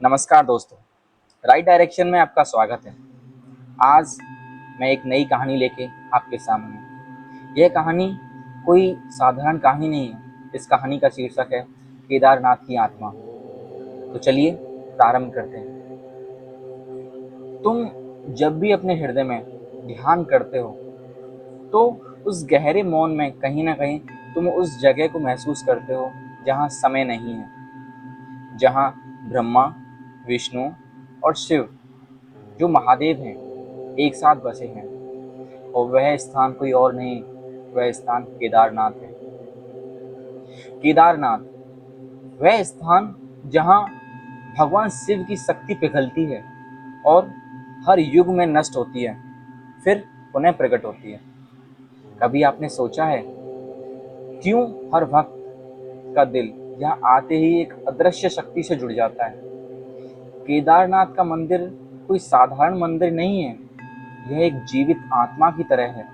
नमस्कार दोस्तों। Right direction में आपका स्वागत है। आज मैं एक नई कहानी लेके आपके सामने हूँ। यह कहानी कोई साधारण कहानी नहीं है। इस कहानी का शीर्षक है केदारनाथ की आत्मा। तो चलिए प्रारंभ करते हैं। तुम जब भी अपने हृदय में ध्यान करते हो तो उस गहरे मौन में कहीं ना कहीं तुम उस जगह को महसूस करते हो जहाँ समय नहीं है, जहाँ ब्रह्मा, विष्णु और शिव जो महादेव हैं एक साथ बसे हैं। और वह स्थान कोई और नहीं, वह स्थान केदारनाथ है। केदारनाथ वह स्थान जहाँ भगवान शिव की शक्ति पिघलती है और हर युग में नष्ट होती है, फिर पुनः प्रकट होती है। कभी आपने सोचा है क्यों हर भक्त का दिल यहाँ आते ही एक अदृश्य शक्ति से जुड़ जाता है? केदारनाथ का मंदिर कोई साधारण मंदिर नहीं है। यह एक जीवित आत्मा की तरह है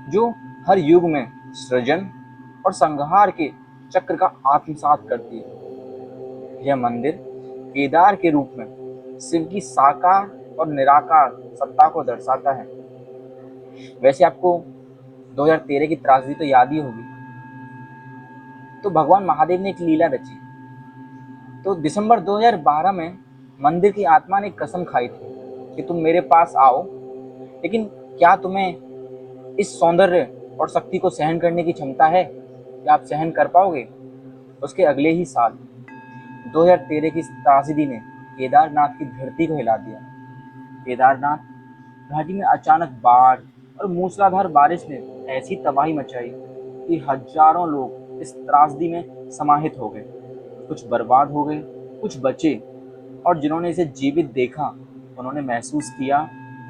जो हर युग में सृजन और संहार के चक्र का आत्मसात करती है। यह मंदिर केदार के रूप में शिव की साकार और निराकार सत्ता को दर्शाता है। वैसे आपको 2013 की त्रासदी तो याद ही होगी। तो भगवान महादेव ने एक लीला रची। तो दिसंबर 2012 में मंदिर की आत्मा ने कसम खाई थी कि तुम मेरे पास आओ, लेकिन क्या तुम्हें इस सौंदर्य और शक्ति को सहन करने की क्षमता है? क्या आप सहन कर पाओगे? उसके अगले ही साल 2013 की त्रासदी ने केदारनाथ की धरती को हिला दिया। केदारनाथ घाटी में अचानक बाढ़ और मूसलाधार बारिश ने ऐसी तबाही मचाई कि हजारों लोग इस त्रासदी में समाहित हो गए। कुछ बर्बाद हो गए, कुछ बचे, और जिन्होंने इसे जीवित देखा उन्होंने महसूस किया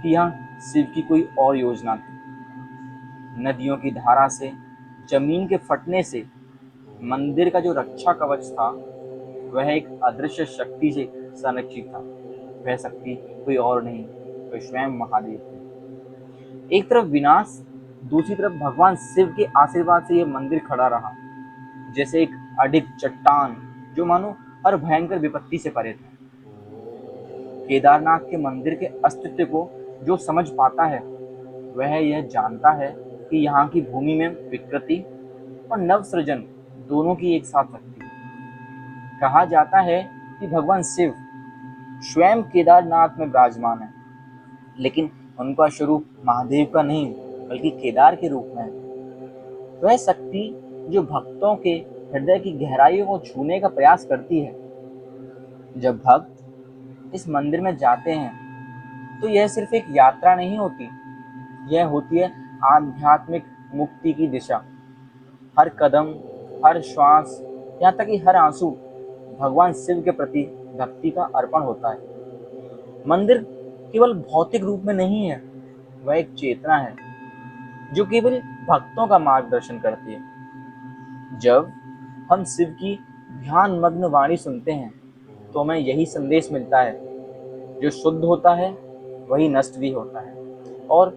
कि यहाँ शिव की कोई और योजना थी। नदियों की धारा से, जमीन के फटने से मंदिर का जो रक्षा कवच था वह एक अदृश्य शक्ति से संरक्षित था। वह शक्ति कोई और नहीं, वह स्वयं महादेव थे। एक तरफ विनाश, दूसरी तरफ भगवान शिव के आशीर्वाद से यह मंदिर खड़ा रहा, जैसे एक अडिग चट्टान जो मानो हर भयंकर विपत्ति से परे था। केदारनाथ के मंदिर के अस्तित्व को जो समझ पाता है वह यह जानता है कि यहाँ की भूमि में विकृति और नव सृजन दोनों की एक साथ शक्ति है। कहा जाता है कि भगवान शिव स्वयं केदारनाथ में विराजमान है, लेकिन उनका स्वरूप महादेव का नहीं बल्कि केदार के रूप में है। वह शक्ति जो भक्तों के हृदय की गहराइयों को छूने का प्रयास करती है। जब भक्त इस मंदिर में जाते हैं तो यह सिर्फ एक यात्रा नहीं होती, यह होती है आध्यात्मिक मुक्ति की दिशा। हर कदम, हर श्वास, यहाँ तक कि हर आंसू भगवान शिव के प्रति भक्ति का अर्पण होता है। मंदिर केवल भौतिक रूप में नहीं है, वह एक चेतना है जो केवल भक्तों का मार्गदर्शन करती है। जब हम शिव की ध्यान मग्न वाणी सुनते हैं तो हमें यही संदेश मिलता है, जो शुद्ध होता है वही नष्ट भी होता है और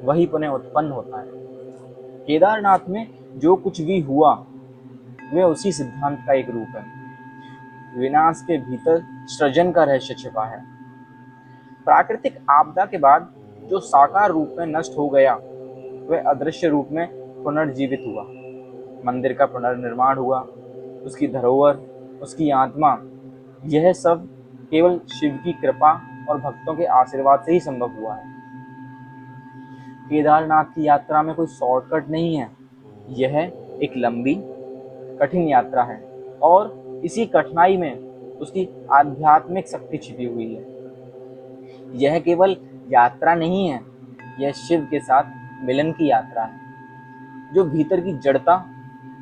वही पुनः उत्पन्न होता है। केदारनाथ में जो कुछ भी हुआ वह उसी सिद्धांत का एक रूप है। विनाश के भीतर सृजन का रहस्य छिपा है। प्राकृतिक आपदा के बाद जो साकार रूप में नष्ट हो गया वह अदृश्य रूप में पुनर्जीवित हुआ। मंदिर का पुनर्निर्माण हुआ, उसकी धरोहर, उसकी आत्मा, यह सब केवल शिव की कृपा और भक्तों के आशीर्वाद से ही संभव हुआ है। केदारनाथ की यात्रा में कोई शॉर्टकट नहीं है। यह एक लंबी कठिन यात्रा है और इसी कठिनाई में उसकी आध्यात्मिक शक्ति छिपी हुई है। यह केवल यात्रा नहीं है, यह शिव के साथ मिलन की यात्रा है जो भीतर की जड़ता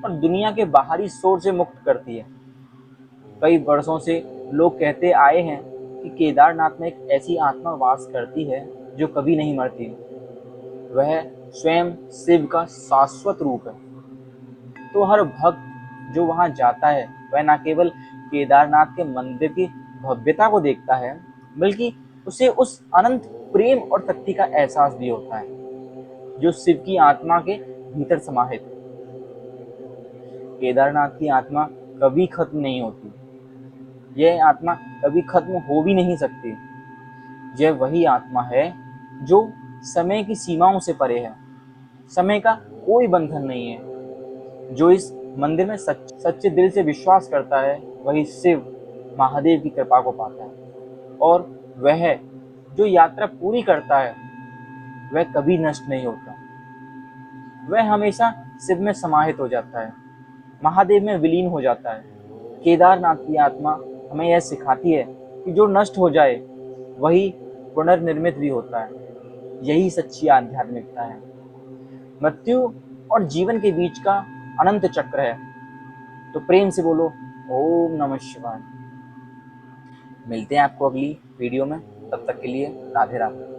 और दुनिया के बाहरी शोर से मुक्त करती है। कई वर्षों से लोग कहते आए हैं कि केदारनाथ में एक ऐसी आत्मा वास करती है जो कभी नहीं मरती। वह स्वयं शिव का शाश्वत रूप है। तो हर भक्त जो वहां जाता है वह न केवल केदारनाथ के मंदिर की भव्यता को देखता है, बल्कि उसे उस अनंत प्रेम और शक्ति का एहसास भी होता है जो शिव की आत्मा के भीतर समाहित है। केदारनाथ की आत्मा कभी खत्म नहीं होती। यह आत्मा कभी खत्म हो भी नहीं सकती। यह वही आत्मा है जो समय की सीमाओं से परे है। समय का कोई बंधन नहीं है। जो इस मंदिर में सच्चे दिल से विश्वास करता है वही शिव महादेव की कृपा को पाता है। और वह जो यात्रा पूरी करता है वह कभी नष्ट नहीं होता। वह हमेशा शिव में समाहित हो जाता है, महादेव में विलीन हो जाता है। केदारनाथ की आत्मा हमें यह सिखाती है कि जो नष्ट हो जाए वही पुनर्निर्मित भी होता है। यही सच्ची आध्यात्मिकता है। मृत्यु और जीवन के बीच का अनंत चक्र है। तो प्रेम से बोलो ओम नमः शिवाय। मिलते हैं आपको अगली वीडियो में, तब तक के लिए राधे राधे।